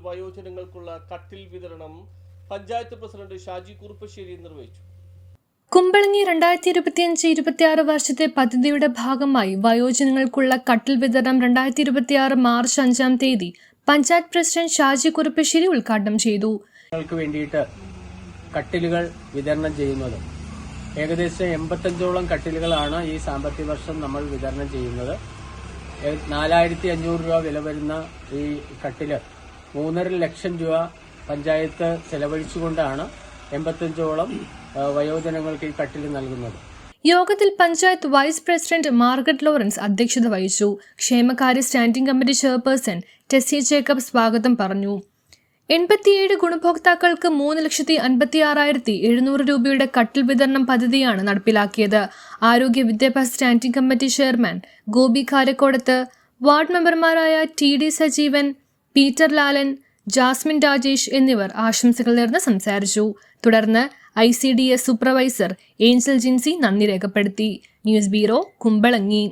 വയോജനങ്ങൾക്കുള്ള കട്ടിൽ വിതരണം പഞ്ചായത്ത് പ്രസിഡന്റ് ഷാജി കുറുപ്പശ്ശേരി നിർവഹിച്ചു. കുമ്പളങ്ങി 2025-26 വർഷത്തെ പദ്ധതിയുടെ ഭാഗമായി വയോജനങ്ങൾക്കുള്ള കട്ടിൽ വിതരണം 2026 മാർച്ച് 5-ാം തീയതി പഞ്ചായത്ത് പ്രസിഡന്റ് ഷാജി കുറുപ്പശ്ശേരി ഉദ്ഘാടനം ചെയ്തു. വേണ്ടിയിട്ട് കട്ടിലുകൾ വിതരണം ചെയ്യുന്നത് ഏകദേശം 85ഓളം കട്ടിലുകളാണ് ഈ സാമ്പത്തിക വർഷം നമ്മൾ വിതരണം ചെയ്യുന്നത്. 4500 രൂപ വില വരുന്ന ഈ കട്ടില് 3.5 ലക്ഷം രൂപ പഞ്ചായത്ത് ചെലവഴിച്ചുകൊണ്ടാണ് 85ഓളം വയോജനങ്ങൾക്ക് ഈ കട്ടില് നൽകുന്നത്. യോഗത്തിൽ panchayat vice president Margaret Lawrence അധ്യക്ഷത വഹിച്ചു. ക്ഷേമകാര്യ standing committee chairperson Tessy Jacob സ്വാഗതം പറഞ്ഞു. 87 ഗുണഭോക്താക്കൾക്ക് 3,56,700 രൂപയുടെ കട്ടിൽ വിതരണം പദ്ധതിയാണ് നടപ്പിലാക്കിയത്. ആരോഗ്യ വിദ്യാഭ്യാസ standing committee chairman Gopi Karakkodath, ward മെമ്പർമാരായ TD Sajeevan, Peter Lalan, Jasmine Rajesh എന്നിവർ ആശംസകൾ നേർന്ന് സംസാരിച്ചു. തുടർന്ന് ICDS സൂപ്പർവൈസർ ഏഞ്ചൽ ജിൻസി നന്ദി രേഖപ്പെടുത്തി. News bureau, Kumbalangi.